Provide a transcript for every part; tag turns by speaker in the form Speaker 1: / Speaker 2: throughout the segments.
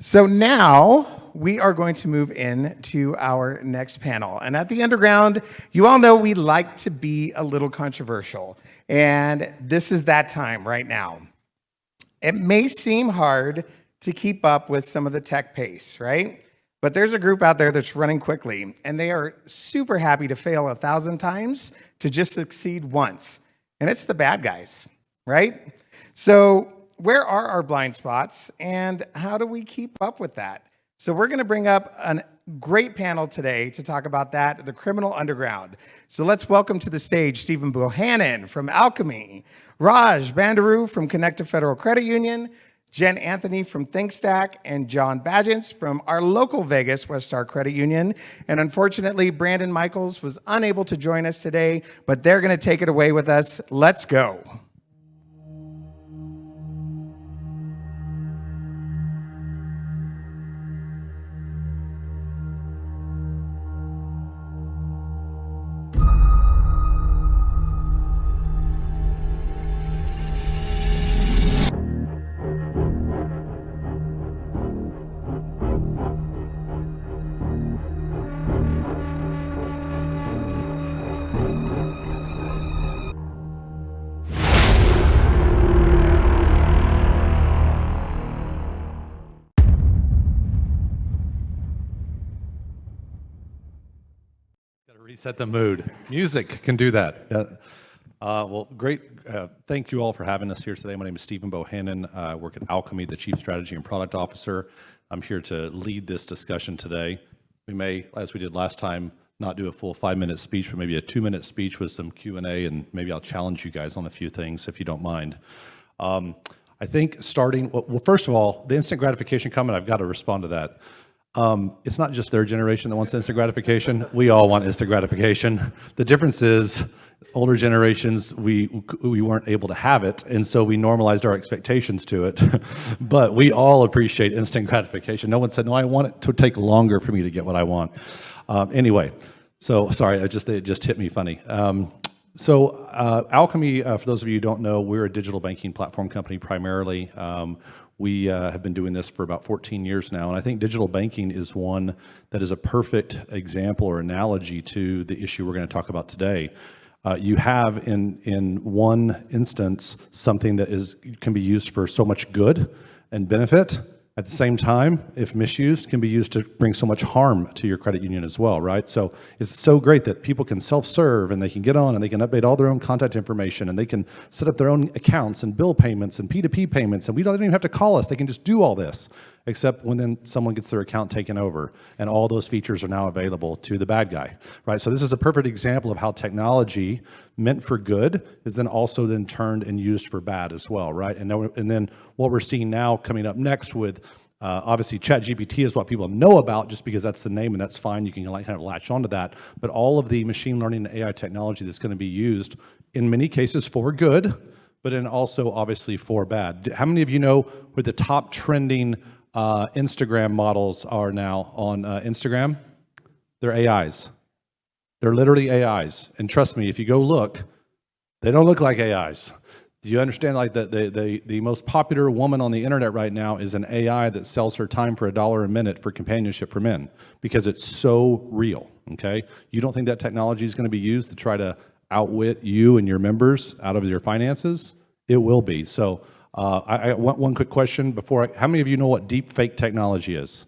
Speaker 1: So now we are going to move into our next panel. And at the Underground, you all know we like to be a little controversial. And this is that time right now. It may seem hard to keep up with some of the tech pace, right? But there's a group out there that's running quickly, and they are super happy to fail 1,000 times to just succeed once. And it's the bad guys, right? So where are our blind spots, and how do we keep up with that? So we're going to bring up a great panel today to talk about that, the criminal underground. So let's welcome to the stage Stephen Bohanon from Alkami, Raj Bandaru from Kinecta Federal Credit Union, Jen Anthony from ThinkStack, and John Bagents from our local Vegas WestStar Credit Union. And unfortunately, Brandon Michaels was unable to join us today, but they're going to take it away with us. Let's go.
Speaker 2: Reset the mood. Music can do that. Well, great. Thank you all for having us here today. My name is Stephen Bohanon. I work at Alkami, the Chief Strategy and Product Officer. I'm here to lead this discussion today. We may, as we did last time, not do a full 5-minute speech, but maybe a 2-minute speech with some Q&A, and maybe I'll challenge you guys on a few things if you don't mind. I think starting, well, first of all, the instant gratification comment, I've got to respond to that. It's not just their generation that wants instant gratification. We all want instant gratification. The difference is older generations, we weren't able to have it, and so we normalized our expectations to it. But we all appreciate instant gratification. No one said, no, I want it to take longer for me to get what I want. Anyway, so sorry, it just hit me funny. Alkami, for those of you who don't know, we're a digital banking platform company primarily. We have been doing this for about 14 years now, and I think digital banking is one that is a perfect example or analogy to the issue we're going to talk about today. You have in one instance something that can be used for so much good and benefit. At the same time, if misused, can be used to bring so much harm to your credit union as well, right? So it's so great that people can self-serve and they can get on and they can update all their own contact information and they can set up their own accounts and bill payments and P2P payments, and we don't even have to call us. They can just do all this, except when then someone gets their account taken over, and all those features are now available to the bad guy, right? So this is a perfect example of how technology meant for good is then also then turned and used for bad as well, right? And then what we're seeing now coming up next with obviously ChatGPT is what people know about just because that's the name, and that's fine. You can kind of latch onto that. But all of the machine learning and AI technology that's going to be used in many cases for good, but then also obviously for bad. How many of you know what the top trending Instagram models are now on Instagram? They're AIs. They're literally AIs. And trust me, if you go look, they don't look like AIs. Do you understand, like the most popular woman on the internet right now is an AI that sells her time for $1 a minute for companionship for men because it's so real, okay? You don't think that technology is going to be used to try to outwit you and your members out of your finances? It will be. So I want one quick question before. How many of you know what deep fake technology is?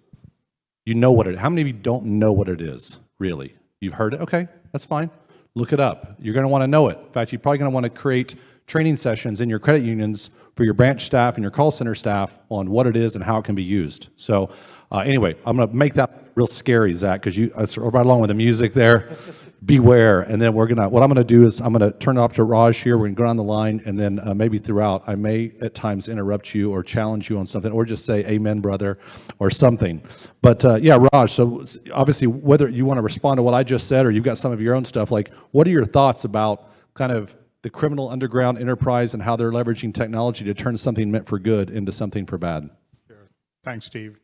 Speaker 2: You know what it is. How many of you don't know what it is, really? You've heard it? Okay, that's fine. Look it up. You're going to want to know it. In fact, you're probably going to want to create training sessions in your credit unions for your branch staff and your call center staff on what it is and how it can be used. So anyway, I'm going to make that real scary, Zach, because you right along with the music there. Beware. And then what I'm going to do is I'm going to turn it off to Raj here. We're going to go down the line, and then maybe throughout, I may at times interrupt you or challenge you on something, or just say amen, brother, or something. But yeah, Raj, so obviously whether you want to respond to what I just said or you've got some of your own stuff, like what are your thoughts about kind of the criminal underground enterprise and how they're leveraging technology to turn something meant for good into something for bad?
Speaker 3: Sure. Thanks, Steve.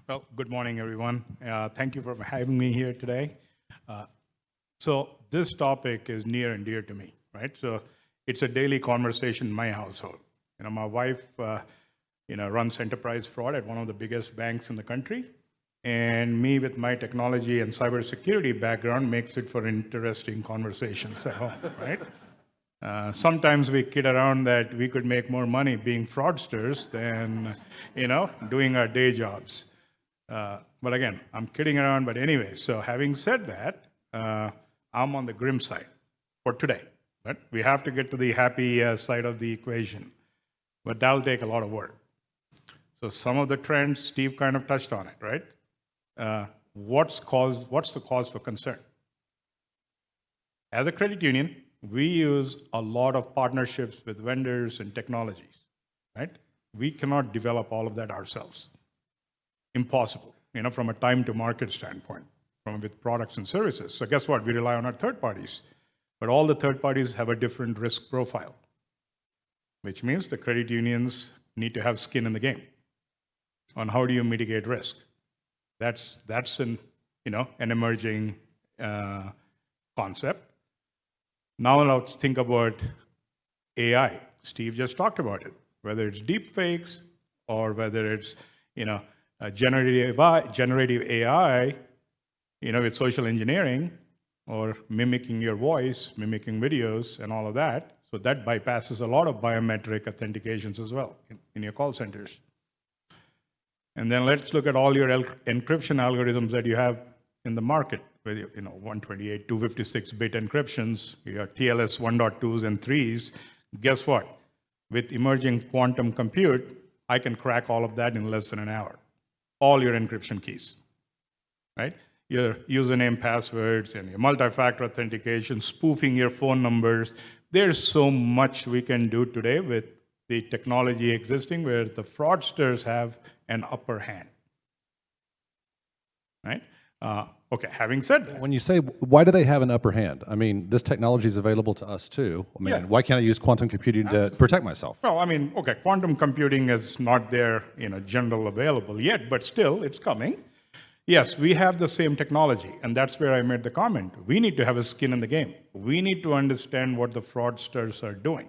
Speaker 3: Well, good morning, everyone. Thank you for having me here today. So this topic is near and dear to me, right? So it's a daily conversation in my household. My wife, runs enterprise fraud at one of the biggest banks in the country. And me, with my technology and cybersecurity background, makes it for interesting conversations at home, right? Sometimes we kid around that we could make more money being fraudsters than, doing our day jobs. But again, I'm kidding around. But anyway, so having said that, I'm on the grim side for today. But we have to get to the happy side of the equation. But that'll take a lot of work. So some of the trends, Steve kind of touched on it, right? What's the cause for concern? As a credit union, we use a lot of partnerships with vendors and technologies, right? We cannot develop all of that ourselves. Impossible, from a time to market standpoint, with products and services. So guess what? We rely on our third parties. But all the third parties have a different risk profile, which means the credit unions need to have skin in the game on how do you mitigate risk. That's an emerging concept. Now let's think about AI. Steve just talked about it. Whether it's deep fakes or whether it's generative AI, with social engineering or mimicking your voice, mimicking videos, and all of that. So that bypasses a lot of biometric authentications as well in your call centers. And then let's look at all your encryption algorithms that you have in the market, with 128, 256-bit encryptions, your TLS 1.2s and 3s. Guess what? With emerging quantum compute, I can crack all of that in less than an hour. All your encryption keys, right? Your username, passwords, and your multi-factor authentication, spoofing your phone numbers. There's so much we can do today with the technology existing where the fraudsters have an upper hand, right? Okay, having said that.
Speaker 2: When you say, why do they have an upper hand? I mean, this technology is available to us too. I mean, why can't I use quantum computing to protect myself?
Speaker 3: Well, okay, quantum computing is not there, general available yet, but still, it's coming. Yes, we have the same technology, and that's where I made the comment. We need to have a skin in the game. We need to understand what the fraudsters are doing,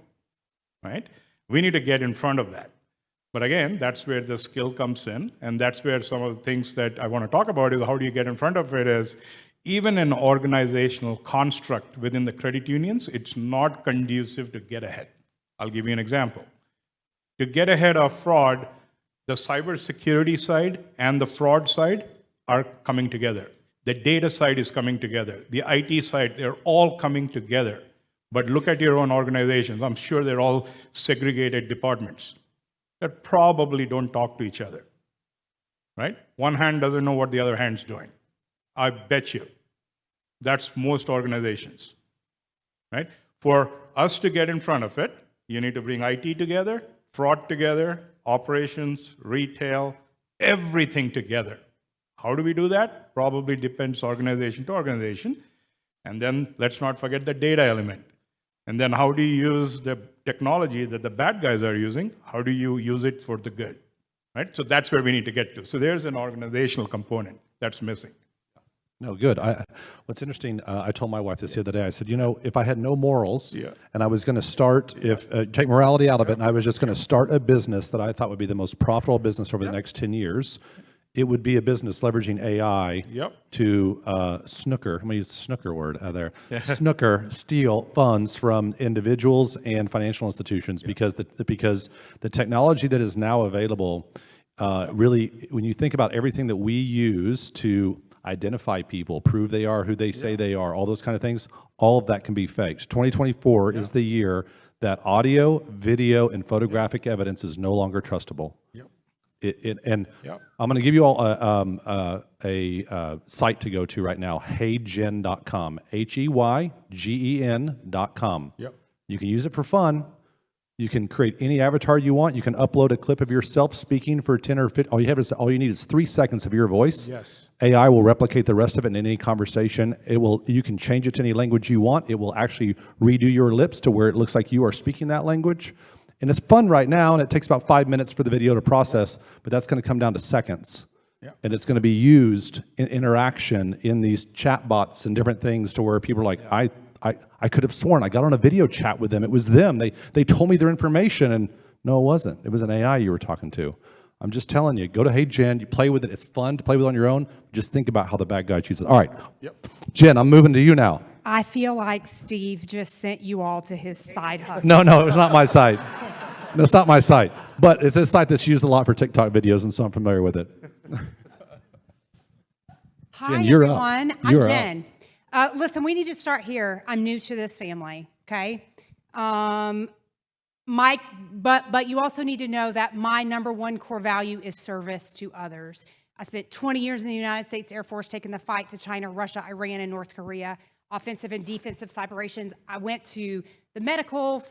Speaker 3: right? We need to get in front of that. But again, that's where the skill comes in, and that's where some of the things that I want to talk about is how do you get in front of it is, even an organizational construct within the credit unions, it's not conducive to get ahead. I'll give you an example. To get ahead of fraud, the cybersecurity side and the fraud side are coming together. The data side is coming together. The IT side, they're all coming together. But look at your own organizations. I'm sure they're all segregated departments that probably don't talk to each other, right? One hand doesn't know what the other hand's doing. I bet you. That's most organizations, right? For us to get in front of it, you need to bring IT together, fraud together, operations, retail, everything together. How do we do that? Probably depends organization to organization. And then let's not forget the data element. And then how do you use the technology that the bad guys are using? How do you use it for the good, right? So that's where we need to get to. So there's an organizational component that's missing.
Speaker 2: No, good. What's interesting, I told my wife this the other day. I said, if I had no morals and I was going to start, take morality out of it, and I was just going to start a business that I thought would be the most profitable business over the next 10 years, it would be a business leveraging AI to snooker. I'm going to use the snooker word out there. Snooker, steal funds from individuals and financial institutions because the technology that is now available really, when you think about everything that we use to identify people, prove they are who they say they are, all those kind of things, all of that can be faked. 2024 is the year that audio, video, and photographic evidence is no longer trustable. I'm going to give you all a site to go to right now, heygen.com, HEYGEN.com. You can use it for fun. You can create any avatar you want. You can upload a clip of yourself speaking for 10 or 15. All you need is 3 seconds of your voice. AI will replicate the rest of it in any conversation. You can change it to any language you want. It will actually redo your lips to where it looks like you are speaking that language. And it's fun right now, and it takes about 5 minutes for the video to process, but that's going to come down to seconds. And it's going to be used in interaction in these chat bots and different things to where people are like, I could have sworn I got on a video chat with them. It was them. They told me their information, and No, it wasn't. It was an AI you were talking to. I'm just telling you, go to Hey Jen, you play with it. It's fun to play with on your own. Just think about how the bad guy chooses. All right.
Speaker 3: Yep.
Speaker 2: Jen, I'm moving to you now.
Speaker 4: I feel like Steve just sent you all to his side hustle.
Speaker 2: No, it's not my site. That's not my site. But it's a site that's used a lot for TikTok videos, and so I'm familiar with it.
Speaker 4: Hi,
Speaker 2: Jen, you're up.
Speaker 4: everyone.
Speaker 2: You're
Speaker 4: I'm
Speaker 2: up.
Speaker 4: Jen. Listen, we need to start here. I'm new to this family, okay? But you also need to know that my number one core value is service to others. I spent 20 years in the United States Air Force taking the fight to China, Russia, Iran, and North Korea, offensive and defensive cyber operations. I went to the medical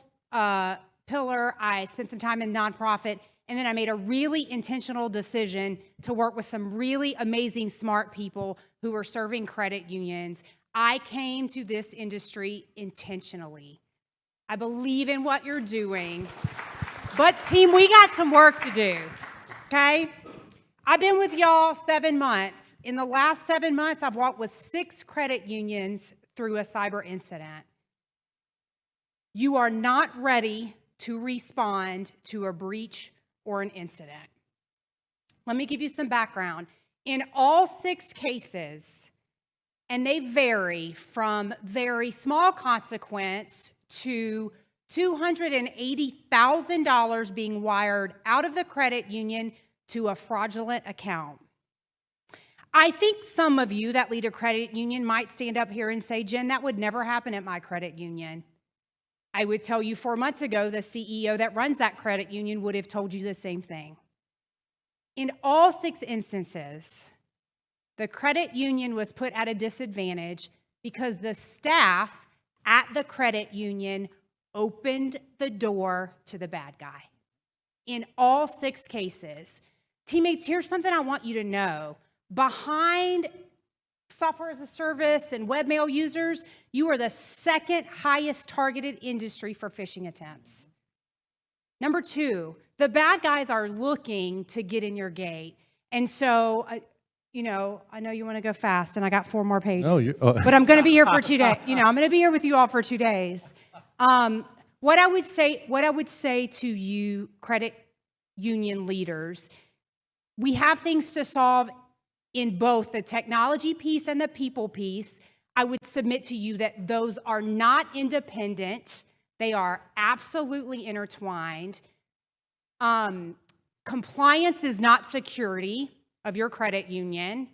Speaker 4: pillar. I spent some time in nonprofit, and then I made a really intentional decision to work with some really amazing, smart people who are serving credit unions. I came to this industry intentionally. I believe in what you're doing. But team, we got some work to do, okay? I've been with y'all 7 months. In the last 7 months, I've walked with 6 credit unions through a cyber incident. You are not ready to respond to a breach or an incident. Let me give you some background. In all 6 cases, and they vary from very small consequence to $280,000 being wired out of the credit union to a fraudulent account. I think some of you that lead a credit union might stand up here and say, Jen, that would never happen at my credit union. I would tell you 4 months ago, the CEO that runs that credit union would have told you the same thing. In all 6 instances, the credit union was put at a disadvantage because the staff at the credit union opened the door to the bad guy. In all 6 cases. Teammates, here's something I want you to know. Behind software as a service and webmail users, you are the 2nd highest targeted industry for phishing attempts. Number 2, the bad guys are looking to get in your gate. And so, I know you want to go fast, and I got 4 more pages.
Speaker 2: No,
Speaker 4: but I'm going to be here for 2 days. I'm going to be here with you all for 2 days. What I would say to you, credit union leaders, we have things to solve in both the technology piece and the people piece. I would submit to you that those are not independent. They are absolutely intertwined. Compliance is not security of your credit union.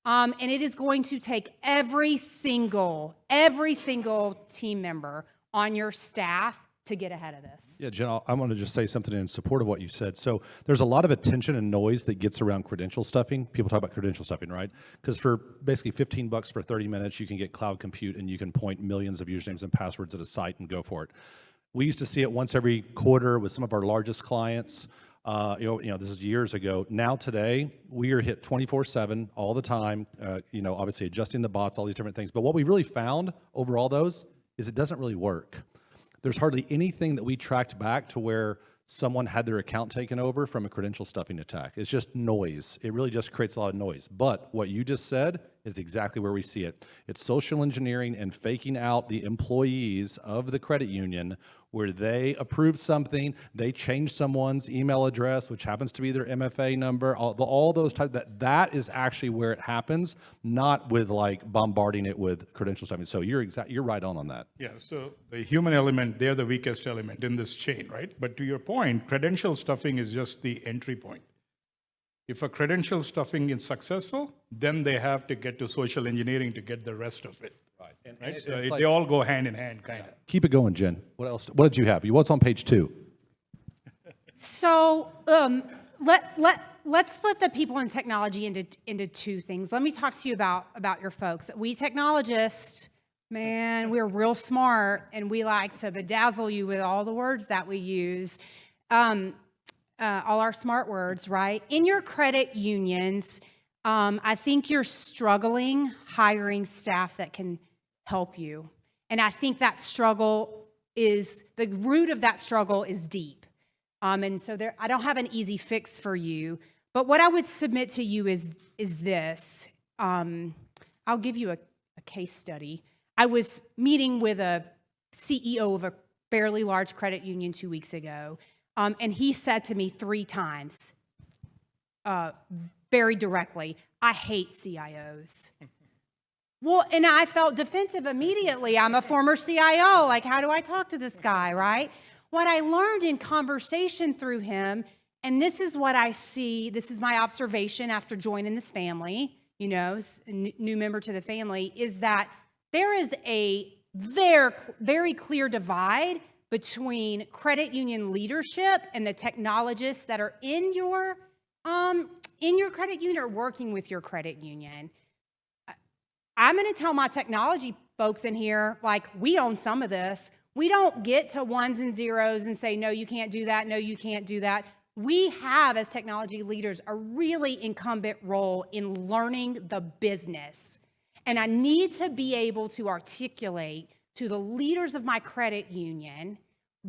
Speaker 4: And it is going to take every single team member on your staff to get ahead of this.
Speaker 2: Yeah, Jen, I want to just say something in support of what you said. So there's a lot of attention and noise that gets around credential stuffing. People talk about credential stuffing, right? Because for basically $15 for 30 minutes, you can get cloud compute and you can point millions of usernames and passwords at a site and go for it. We used to see it once every quarter with some of our largest clients. This is years ago. Now today, we are hit 24/7 all the time. Obviously adjusting the bots, all these different things. But what we really found over all those is it doesn't really work. There's hardly anything that we tracked back to where someone had their account taken over from a credential stuffing attack. It's just noise. It really just creates a lot of noise. But what you just said is exactly where we see it. It's social engineering and faking out the employees of the credit union where they approve something, they change someone's email address, which happens to be their MFA number, all those types, that is actually where it happens, not with like bombarding it with credential stuffing. So you're right on that.
Speaker 3: Yeah, so the human element, they're the weakest element in this chain, right? But to your point, credential stuffing is just the entry point. If a credential stuffing is successful, then they have to get to social engineering to get the rest of it.
Speaker 2: Right.
Speaker 3: Right? So they all go hand in hand, kind of.
Speaker 2: Keep it going, Jen. What else? What did you have? What's on page 2?
Speaker 4: So let's split the people in technology into 2 things. Let me talk to you about your folks. We technologists, man, we're real smart, and we like to bedazzle you with all the words that we use. All our smart words, right? In your credit unions, I think you're struggling hiring staff that can help you. And I think that the root of that struggle is deep. And so I don't have an easy fix for you. But what I would submit to you is this. I'll give you a case study. I was meeting with a CEO of a fairly large credit union 2 weeks ago. And he said to me 3 times, very directly, I hate CIOs. Well, and I felt defensive immediately. I'm a former CIO. Like, how do I talk to this guy, right? What I learned in conversation through him, and this is what I see, this is my observation after joining this family, you know, a new member to the family, is that there is a very clear divide between credit union leadership and the technologists that are in your credit union or working with your credit union. I'm going to tell my technology folks in here, like, we own some of this. We don't get to ones and zeros and say, no, you can't do that. No, you can't do that. We have, as technology leaders, a really incumbent role in learning the business. And I need to be able to articulate to the leaders of my credit union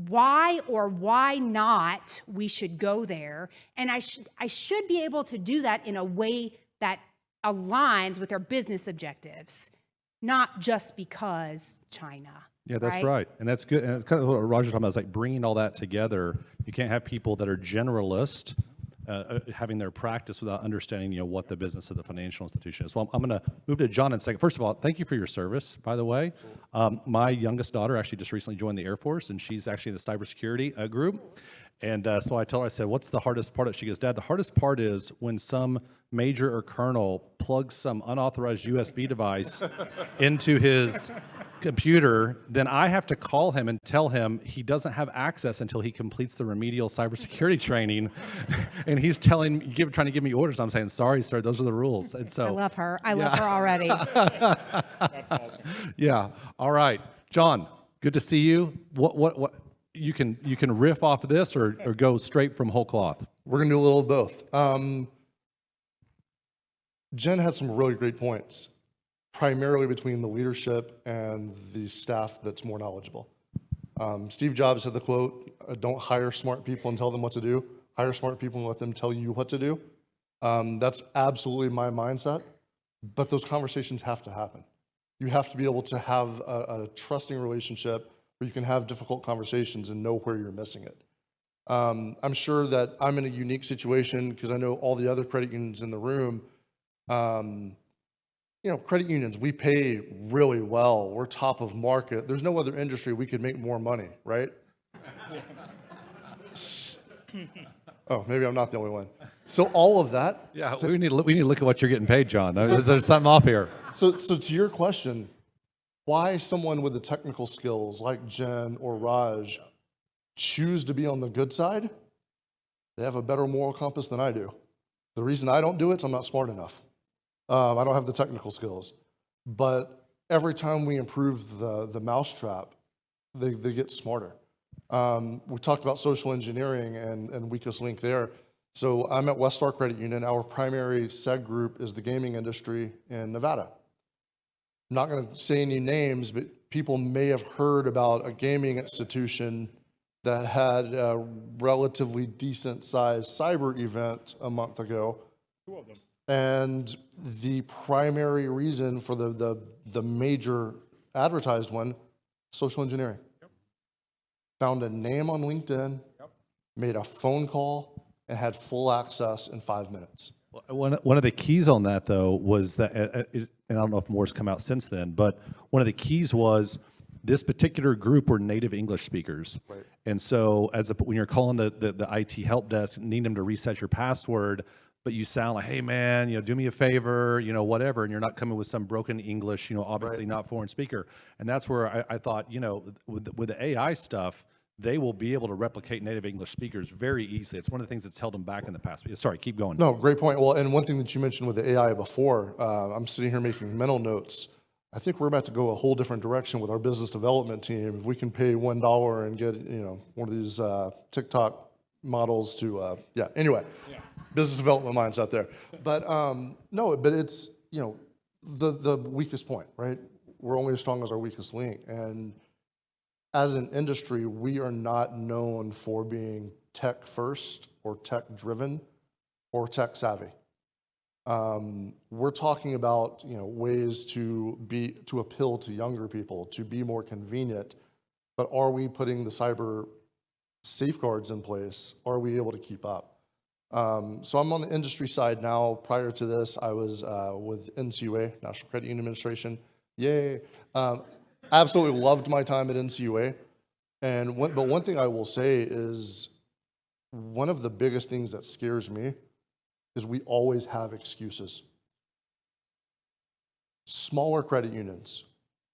Speaker 4: why or why not we should go there. And I should be able to do that in a way that aligns with their business objectives, not just because China.
Speaker 2: Yeah, that's right. And that's good. And it's kind of what Roger's talking about, is like bringing all that together. You can't have people that are generalist having their practice without understanding, you know, what the business of the financial institution is. So I'm going to move to John in a second. First of all, thank you for your service, by the way. My youngest daughter actually just recently joined the Air Force, and she's actually in the cybersecurity group. And so I told her, I said, what's the hardest part? She goes, Dad, the hardest part is when some major or colonel plugs some unauthorized USB device into his computer, then I have to call him and tell him he doesn't have access until he completes the remedial cybersecurity training. And he's trying to give me orders. I'm saying, sorry, sir, those are the rules. And so
Speaker 4: I love her. I love her already.
Speaker 3: That's awesome.
Speaker 2: Yeah. All right. John, good to see you. What you can riff off of this or go straight from whole cloth?
Speaker 5: We're going to do a little of both. Jen had some really great points, primarily between the leadership and the staff that's more knowledgeable. Steve Jobs had the quote, don't hire smart people and tell them what to do. Hire smart people and let them tell you what to do. That's absolutely my mindset, but those conversations have to happen. You have to be able to have a trusting relationship where you can have difficult conversations and know where you're missing it. I'm sure that I'm in a unique situation because I know all the other credit unions in the room. You know, credit unions, we pay really well. We're top of market. There's no other industry we could make more money, right? Oh, maybe I'm not the only one. So all of that.
Speaker 2: Yeah, we need to look at what you're getting paid, John. There's something off here.
Speaker 5: So to your question, why someone with the technical skills like Jen or Raj choose to be on the good side? They have a better moral compass than I do. The reason I don't do it is I'm not smart enough. I don't have the technical skills. But every time we improve the mousetrap, they get smarter. We talked about social engineering and weakest link there. So I'm at WestStar Credit Union. Our primary seg group is the gaming industry in Nevada. I'm not going to say any names, but people may have heard about a gaming institution that had a relatively decent sized cyber event a month ago.
Speaker 3: 2 of them.
Speaker 5: And the primary reason for the major advertised one, social engineering.
Speaker 3: Yep.
Speaker 5: Found a name on LinkedIn,
Speaker 3: Yep.
Speaker 5: made a phone call, and had full access in 5 minutes.
Speaker 2: One of the keys on that, though, was that, and I don't know if more's come out since then, but one of the keys was this particular group were native English speakers.
Speaker 5: Right.
Speaker 2: And so when you're calling the IT help desk, need them to reset your password, but you sound like, hey man, you know, do me a favor, you know, whatever, and you're not coming with some broken English, you know, obviously
Speaker 5: Right.
Speaker 2: not foreign speaker. And that's where I thought, you know, with the AI stuff, they will be able to replicate native English speakers very easily. It's one of the things that's held them back in the past. Sorry, keep going.
Speaker 5: No, great point. Well, and one thing that you mentioned with the AI before, I'm sitting here making mental notes. I think we're about to go a whole different direction with our business development team. If we can pay $1 and get, you know, one of these TikTok models to, yeah, anyway, business development minds out there. But no, but it's, you know, the weakest point, right? We're only as strong as our weakest link. And as an industry, we are not known for being tech first or tech driven or tech savvy. We're talking about, you know, ways to appeal to younger people, to be more convenient, but are we putting the cyber safeguards in place, are we able to keep up? So I'm on the industry side now. Prior to this, I was with NCUA, National Credit Union Administration. Yay. Absolutely loved my time at NCUA. But one thing I will say is one of the biggest things that scares me is we always have excuses. Smaller credit unions.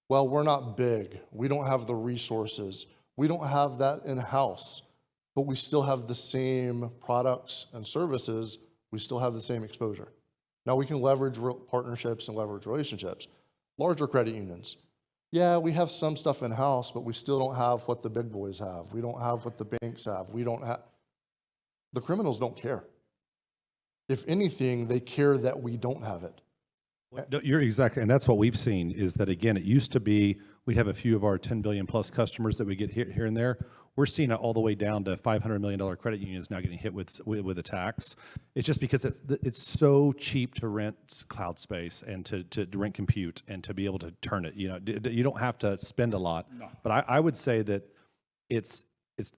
Speaker 5: Well, we're not big. We don't have the resources. We don't have that in-house, but we still have the same products and services. We still have the same exposure. Now we can leverage partnerships and leverage relationships. Larger credit unions. Yeah, we have some stuff in-house, but we still don't have what the big boys have. We don't have what the banks have. We don't have, the criminals don't care. If anything, they care that we don't have it.
Speaker 2: No, you're exactly, and that's what we've seen is that, again, it used to be we'd have a few of our 10 billion plus customers that we get here and there. We're seeing it all the way down to $500 million credit unions now getting hit with attacks. It's just because it's so cheap to rent cloud space and to rent compute and to be able to turn it. You don't have to spend a lot. No. But I would say that it's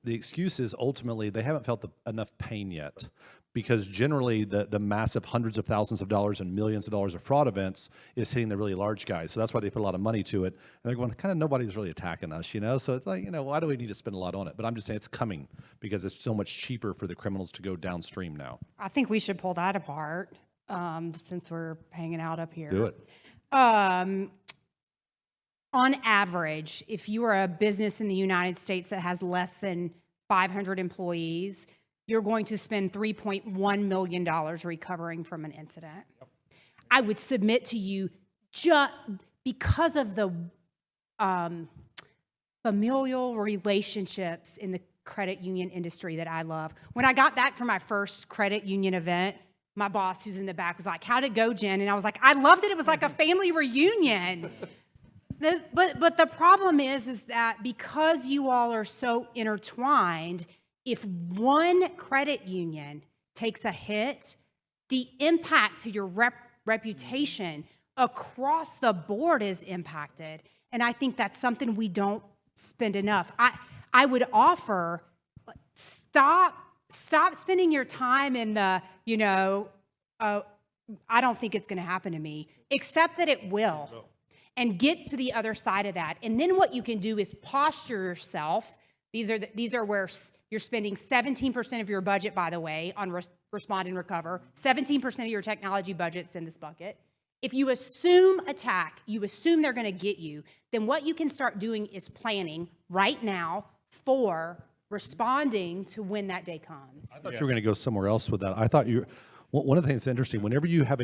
Speaker 2: the excuse is ultimately they haven't felt enough pain yet. Because generally the massive hundreds of thousands of dollars and millions of dollars of fraud events is hitting the really large guys. So that's why they put a lot of money to it. And they're going, kind of nobody's really attacking us, So it's like, why do we need to spend a lot on it? But I'm just saying it's coming because it's so much cheaper for the criminals to go downstream now.
Speaker 4: I think we should pull that apart since we're hanging out up here.
Speaker 2: Do it.
Speaker 4: On average, if you are a business in the United States that has less than 500 employees, you're going to spend $3.1 million recovering from an incident. Yep. I would submit to you, just because of the familial relationships in the credit union industry that I love. When I got back from my first credit union event, my boss who's in the back was like, "How'd it go, Jen?" And I was like, "I loved it. It was like a family reunion." But the problem is that because you all are so intertwined, if one credit union takes a hit, the impact to your reputation across the board is impacted. And I think that's something we don't spend enough. I would offer, stop spending your time in the, I don't think it's going to happen to me, accept that it will, and get to the other side of that. And then what you can do is posture yourself. These are where you're spending 17% of your budget, by the way, on respond and recover. 17% of your technology budget's in this bucket. If you assume attack, you assume they're going to get you, then what you can start doing is planning right now for responding to when that day comes.
Speaker 2: I thought you were going to go somewhere else with that. I thought one of the things that's interesting, whenever you have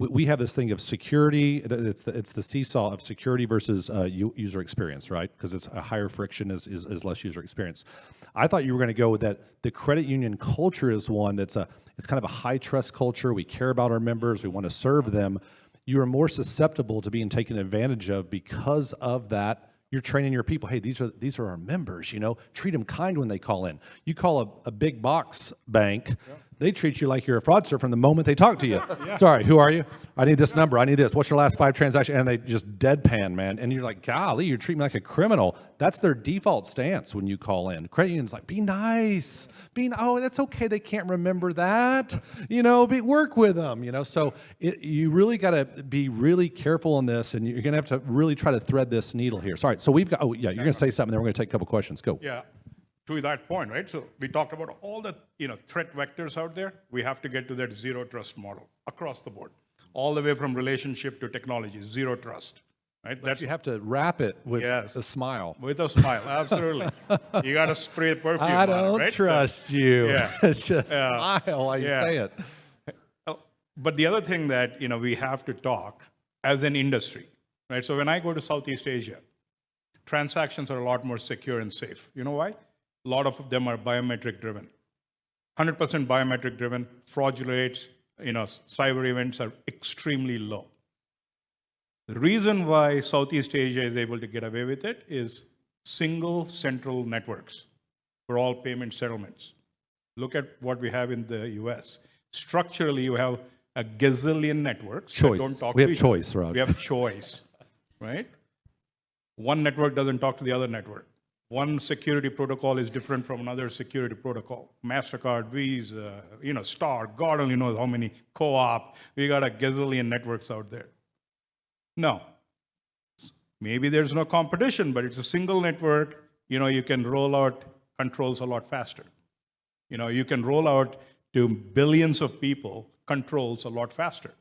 Speaker 2: we have this thing of security. It's the seesaw of security versus user experience, right? Because it's a higher friction is less user experience. I thought you were going to go with that. The credit union culture is one it's kind of a high trust culture. We care about our members. We want to serve them. You are more susceptible to being taken advantage of because of that. You're training your people. Hey, these are our members. Treat them kind when they call in. You call a big box bank. Yeah. They treat you like you're a fraudster from the moment they talk to you. Yeah. Sorry, who are you? I need this number. I need this. What's your last 5 transactions? And they just deadpan, man. And you're like, golly, you're treating me like a criminal. That's their default stance when you call in. Credit union's like, be nice. Oh, that's okay. They can't remember that. Work with them. So you really got to be really careful on this, and you're going to have to really try to thread this needle here. Sorry. So we've got. Oh yeah, you're going to say something. Then we're going to take a couple questions. Go.
Speaker 3: Yeah. To that point, right? So we talked about all the threat vectors out there. We have to get to that zero trust model across the board, all the way from relationship to technology, zero trust, right?
Speaker 2: But you have to wrap it with a smile.
Speaker 3: With a smile, absolutely. You got to spray perfume.
Speaker 2: I don't
Speaker 3: right?
Speaker 2: trust you.
Speaker 3: Yeah.
Speaker 2: It's just smile while you say it.
Speaker 3: But the other thing that we have to talk as an industry, right? So when I go to Southeast Asia, transactions are a lot more secure and safe. You know why? A lot of them are biometric driven. 100% biometric driven. Fraud rates, cyber events are extremely low. The reason why Southeast Asia is able to get away with it is single central networks for all payment settlements. Look at what we have in the US. Structurally, you have a gazillion networks that don't talk to each other.
Speaker 2: We have choice, Raj.
Speaker 3: We have choice, right? One network doesn't talk to the other network. One security protocol is different from another security protocol. MasterCard, Visa, Star, God only knows how many co-op. We got a gazillion networks out there. No. Maybe there's no competition, but it's a single network. You can roll out controls a lot faster. You can roll out to billions of people controls a lot faster.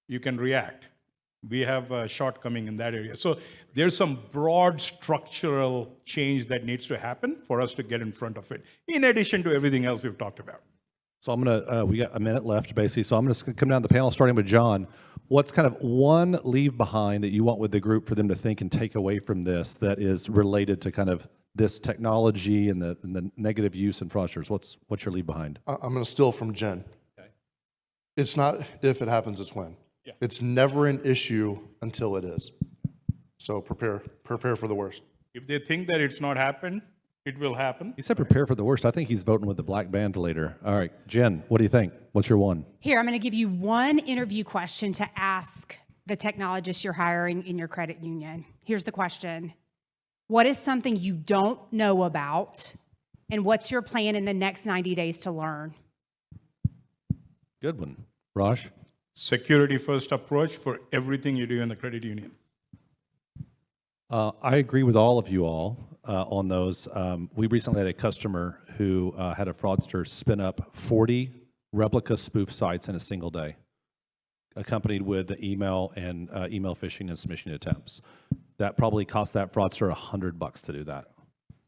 Speaker 3: You can react. We have a shortcoming in that area. So there's some broad structural change that needs to happen for us to get in front of it, in addition to everything else we've talked about.
Speaker 2: So I'm gonna, we got a minute left basically, so I'm gonna come down the panel starting with John. What's kind of one leave behind that you want with the group for them to think and take away from this that is related to kind of this technology and the negative use and fraudsters? What's your leave behind?
Speaker 5: I'm going to steal from Jen.
Speaker 2: Okay.
Speaker 5: It's not if it happens, it's when.
Speaker 3: Yeah.
Speaker 5: It's never an issue until it is. So prepare for the worst.
Speaker 3: If they think that it's not happened, it will happen.
Speaker 2: He said prepare for the worst. I think he's voting with the black band later. All right, Jen, what do you think? What's your one?
Speaker 4: Here, I'm going to give you one interview question to ask the technologist you're hiring in your credit union. Here's the question. What is something you don't know about, and what's your plan in the next 90 days to learn?
Speaker 2: Good one. Raj?
Speaker 3: Security first approach for everything you do in the credit union.
Speaker 2: I agree with all of you all on those. We recently had a customer who had a fraudster spin up 40 replica spoof sites in a single day, accompanied with the email and email phishing and submission attempts. That probably cost that fraudster $100 to do that.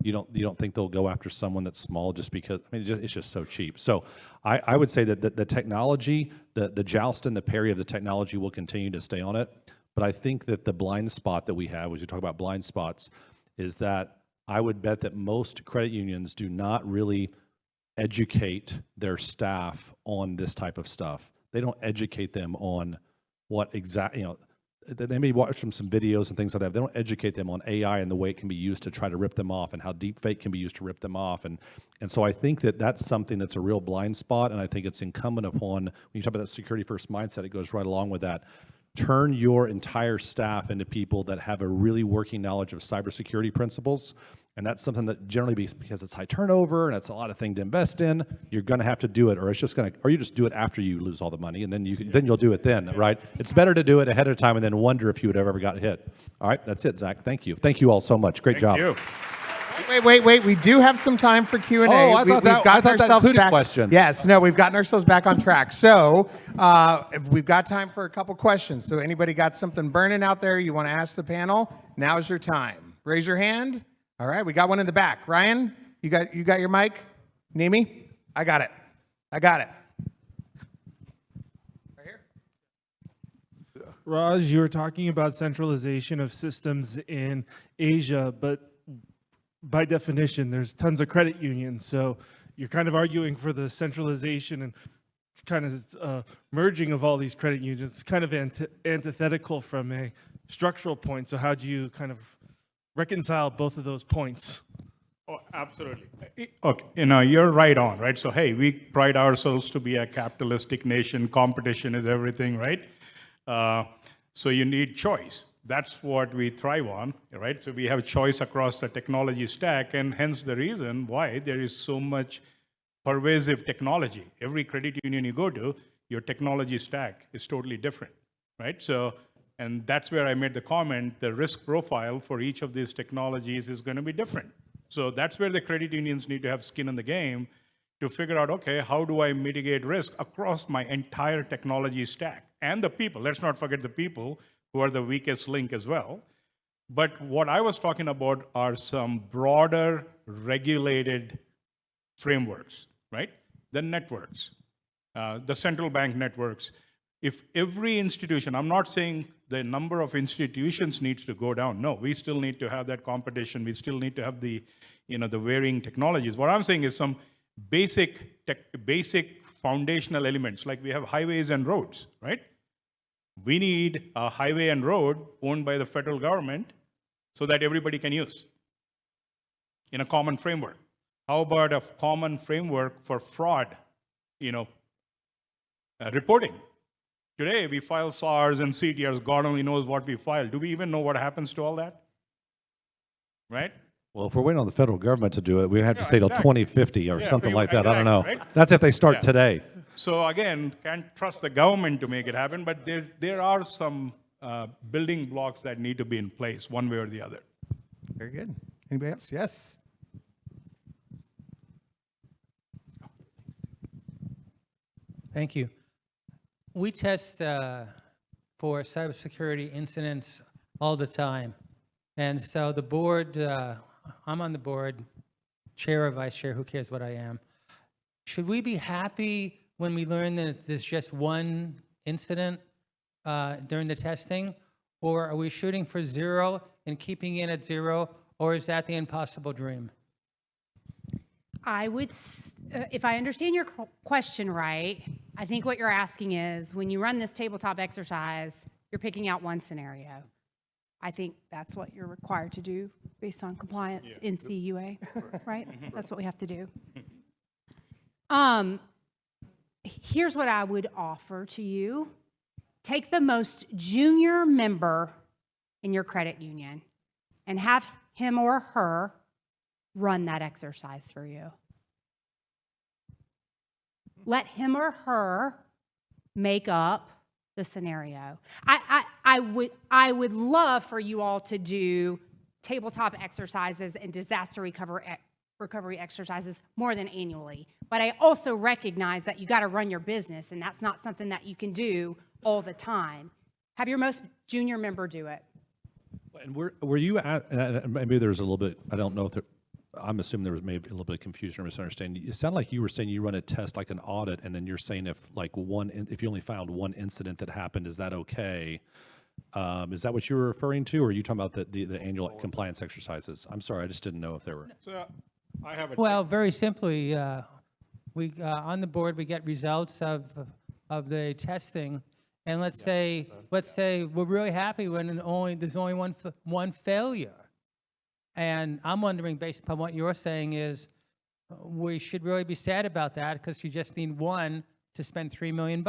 Speaker 2: You don't think they'll go after someone that's small just because, it's just so cheap. So I would say that the technology, the joust and the parry of the technology will continue to stay on it. But I think that the blind spot that we have, as you talk about blind spots, is that I would bet that most credit unions do not really educate their staff on this type of stuff. They don't educate them on what exactly, they may watch some videos and things like that. They don't educate them on AI and the way it can be used to try to rip them off and how deepfake can be used to rip them off. And so I think that that's something that's a real blind spot. And I think it's incumbent upon, when you talk about that security first mindset, it goes right along with that. Turn your entire staff into people that have a really working knowledge of cybersecurity principles. And that's something that generally, because it's high turnover and it's a lot of thing to invest in, you're going to have to do it, or you just do it after you lose all the money, and then you'll do it then, right? It's better to do it ahead of time and then wonder if you would have ever got hit. All right, that's it, Zach. Thank you all so much. Great job.
Speaker 3: Thank you.
Speaker 1: Wait. We do have some time for Q&A.
Speaker 2: Oh, I thought that included questions.
Speaker 1: Yes, no, we've gotten ourselves back on track. So we've got time for a couple questions. So anybody got something burning out there you want to ask the panel? Now's your time. Raise your hand. All right, we got one in the back. Ryan, you got your mic? Nimi? I got it. Right here.
Speaker 6: Raj, you were talking about centralization of systems in Asia, but by definition, there's tons of credit unions. So you're kind of arguing for the centralization and kind of merging of all these credit unions. It's kind of antithetical from a structural point. So how do you kind of reconcile both of those points?
Speaker 3: Oh, absolutely. Okay, you're right on, right? So, hey, we pride ourselves to be a capitalistic nation. Competition is everything, right? So you need choice. That's what we thrive on, right? So we have choice across the technology stack, and hence the reason why there is so much pervasive technology. Every credit union you go to, your technology stack is totally different, right? So, and that's where I made the comment, the risk profile for each of these technologies is going to be different. So that's where the credit unions need to have skin in the game to figure out, okay, how do I mitigate risk across my entire technology stack? And the people, let's not forget the people who are the weakest link as well. But what I was talking about are some broader regulated frameworks, right? The networks, the central bank networks. If every institution, I'm not saying the number of institutions needs to go down. No, we still need to have that competition. We still need to have the varying technologies. What I'm saying is some basic foundational elements, like we have highways and roads, right? We need a highway and road owned by the federal government so that everybody can use in a common framework. How about a common framework for fraud, reporting? Today, we file SARs and CTRs. God only knows what we file. Do we even know what happens to all that? Right?
Speaker 2: Well, if we're waiting on the federal government to do it, we have to say till
Speaker 3: exactly.
Speaker 2: 2050 or
Speaker 3: Yeah,
Speaker 2: something like that. I don't know.
Speaker 3: exactly, right?
Speaker 2: That's if they start
Speaker 3: Yeah.
Speaker 2: today.
Speaker 3: So again, can't trust the government to make it happen, but there are some building blocks that need to be in place, one way or the other.
Speaker 1: Very good. Anybody else? Yes.
Speaker 7: Thank you. We test for cybersecurity incidents all the time. And so the board, I'm on the board, chair or vice chair, who cares what I am. Should we be happy when we learn that there's just one incident during the testing? Or are we shooting for zero and keeping it at zero? Or is that the impossible dream?
Speaker 4: I would, if I understand your question right, I think what you're asking is, when you run this tabletop exercise, you're picking out one scenario. I think that's what you're required to do based on compliance in CUA, right? That's what we have to do. Here's what I would offer to you. Take the most junior member in your credit union and have him or her run that exercise for you. Let him or her make up the scenario. I would love for you all to do tabletop exercises and disaster recovery exercises more than annually. But I also recognize that you got to run your business, and that's not something that you can do all the time. Have your most junior member do it.
Speaker 2: And were you at, and maybe there's a little bit, I don't know if there, I'm assuming there was maybe a little bit of confusion or misunderstanding. It sounded like you were saying you run a test like an audit, and then you're saying if if you only found one incident that happened, is that okay? Is that what you were referring to, or are you talking about the annual compliance exercises? I'm sorry, I just didn't know if there were.
Speaker 3: So I have a
Speaker 7: Well, very simply, we on the board we get results of the testing, and let's say we're really happy when there's only one failure, and I'm wondering, based upon what you're saying, is we should really be sad about that because you just need one to spend $3 million.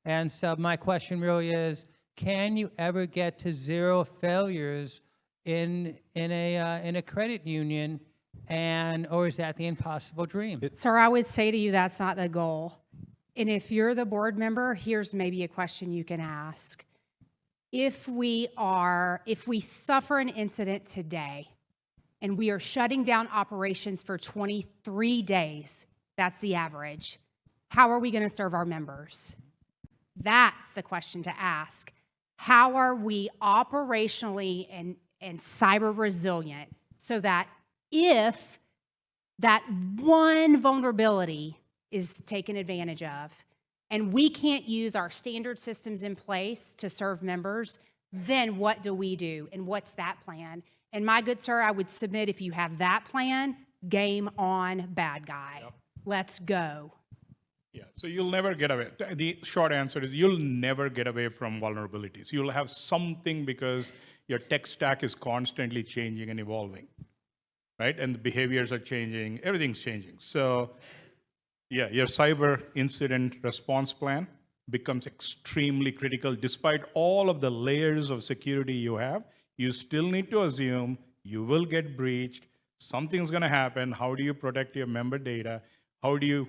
Speaker 7: And so my question really is, can you ever get to zero failures in a credit union? Or is that the impossible dream?
Speaker 4: Sir, I would say to you that's not the goal. And if you're the board member, here's maybe a question you can ask. If we suffer an incident today and we are shutting down operations for 23 days, that's the average, how are we going to serve our members? That's the question to ask. How are we operationally and cyber resilient so that if that one vulnerability is taken advantage of and we can't use our standard systems in place to serve members, then what do we do? And what's that plan? And my good sir, I would submit if you have that plan, game on, bad guy. Yep. Let's go.
Speaker 3: Yeah, so you'll never get away. The short answer is you'll never get away from vulnerabilities. You'll have something because your tech stack is constantly changing and evolving, right? And the behaviors are changing, everything's changing. So yeah, your cyber incident response plan becomes extremely critical. Despite all of the layers of security you have, you still need to assume you will get breached, something's gonna happen. How do you protect your member data? How do you,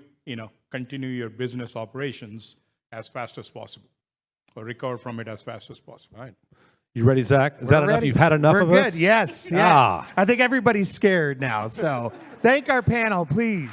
Speaker 3: continue your business operations as fast as possible or recover from it as fast as possible?
Speaker 2: All right. You ready, Zach? Is that enough?
Speaker 1: Ready.
Speaker 2: You've had enough
Speaker 1: We're
Speaker 2: of
Speaker 1: good.
Speaker 2: us?
Speaker 1: Yes.
Speaker 2: Ah.
Speaker 1: I think everybody's scared now. So thank our panel, please.